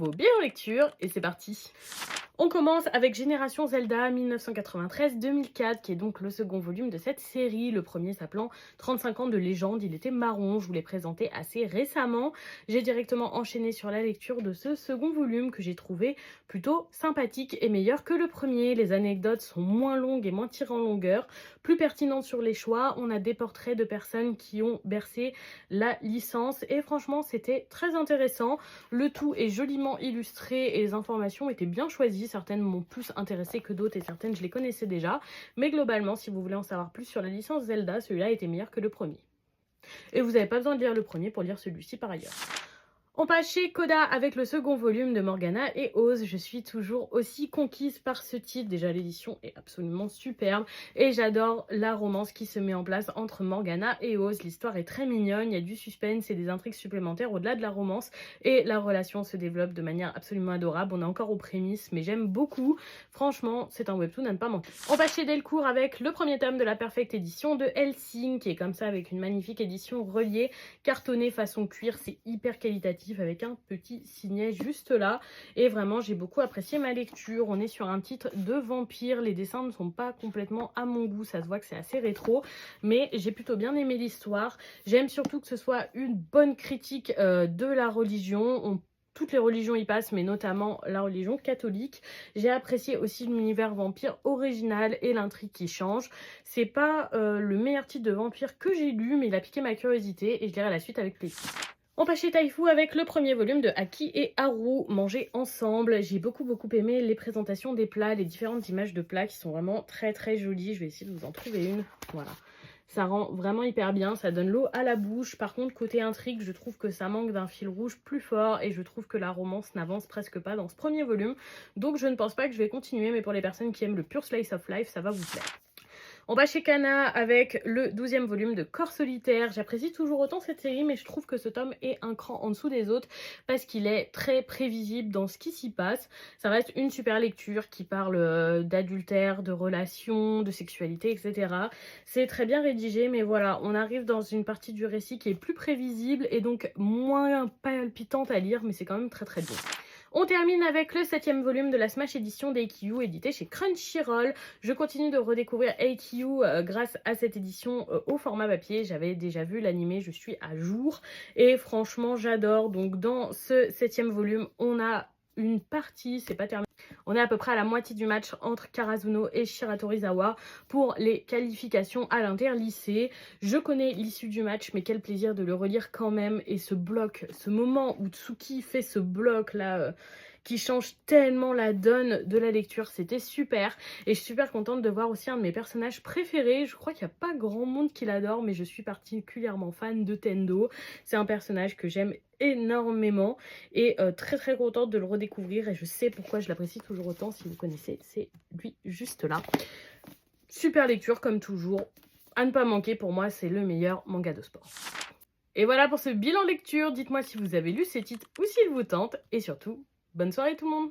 nouveau bilan lecture et c'est parti. On commence avec Génération Zelda 1993-2004 qui est donc le second volume de cette série, le premier s'appelant 35 ans de légende, il était marron, je vous l'ai présenté assez récemment. J'ai directement enchaîné sur la lecture de ce second volume que j'ai trouvé plutôt sympathique et meilleur que le premier. Les anecdotes sont moins longues et moins tirées en longueur, plus pertinentes sur les choix, on a des portraits de personnes qui ont bercé la licence et franchement c'était très intéressant. Le tout est joliment illustré et les informations étaient bien choisies. Certaines m'ont plus intéressée que d'autres et certaines je les connaissais déjà. Mais globalement, si vous voulez en savoir plus sur la licence Zelda, celui-là était meilleur que le premier. Et vous n'avez pas besoin de lire le premier pour lire celui-ci par ailleurs. On passe chez Coda avec le second volume de Morgana et Oz. Je suis toujours aussi conquise par ce titre. Déjà, l'édition est absolument superbe et j'adore la romance qui se met en place entre Morgana et Oz. L'histoire est très mignonne, il y a du suspense et des intrigues supplémentaires au-delà de la romance et la relation se développe de manière absolument adorable. On est encore aux prémices, mais j'aime beaucoup. Franchement, c'est un webtoon à ne pas manquer. On passe chez Delcourt avec le premier tome de la Perfect Edition de Hellsing qui est comme ça avec une magnifique édition reliée, cartonnée façon cuir. C'est hyper qualitatif avec un petit signet juste là et vraiment j'ai beaucoup apprécié ma lecture. On est sur un titre de vampire, les dessins ne sont pas complètement à mon goût, ça se voit que c'est assez rétro mais j'ai plutôt bien aimé l'histoire. J'aime surtout que ce soit une bonne critique de la religion. Toutes les religions y passent, mais notamment la religion catholique. J'ai apprécié aussi l'univers vampire original et l'intrigue qui change. C'est pas le meilleur titre de vampire que j'ai lu, mais il a piqué ma curiosité et je lirai la suite avec plaisir. On passe chez Taifu avec le premier volume de Aki et Haru, Manger ensemble. J'ai beaucoup aimé les présentations des plats, les différentes images de plats qui sont vraiment très jolies. Je vais essayer de vous en trouver une. Voilà. Ça rend vraiment hyper bien, ça donne l'eau à la bouche. Par contre, côté intrigue, je trouve que ça manque d'un fil rouge plus fort et je trouve que la romance n'avance presque pas dans ce premier volume. Donc je ne pense pas que je vais continuer, mais pour les personnes qui aiment le pur slice of life, ça va vous plaire. On va chez Kana avec le 12e volume de Corps Solitaire. J'apprécie toujours autant cette série, mais je trouve que ce tome est un cran en dessous des autres parce qu'il est très prévisible dans ce qui s'y passe. Ça reste une super lecture qui parle d'adultère, de relations, de sexualité, etc. C'est très bien rédigé, mais voilà, on arrive dans une partie du récit qui est plus prévisible et donc moins palpitante à lire, mais c'est quand même très bien. On termine avec le 7e volume de la Smash Edition d'Eikyu, édité chez Crunchyroll. Je continue de redécouvrir Eikyu grâce à cette édition au format papier. J'avais déjà vu l'animé, je suis à jour. Et franchement, j'adore. Donc dans ce 7e volume, on a une partie, c'est pas terminé. On est à peu près à la moitié du match entre Karazuno et Shiratorizawa pour les qualifications à l'inter-lycée. Je connais l'issue du match, mais quel plaisir de le relire quand même. Et ce bloc, ce moment où Tsuki fait ce bloc là qui change tellement la donne de la lecture, c'était super. Et je suis super contente de voir aussi un de mes personnages préférés. Je crois qu'il n'y a pas grand monde qui l'adore, mais je suis particulièrement fan de Tendo. C'est un personnage que j'aime énormément et très contente de le redécouvrir et je sais pourquoi je l'apprécie toujours autant. Si vous connaissez, c'est lui juste là. Super lecture comme toujours, à ne pas manquer. Pour moi c'est le meilleur manga de sport. Et voilà pour ce bilan lecture. Dites-moi si vous avez lu ces titres ou s'ils vous tentent et surtout bonne soirée tout le monde.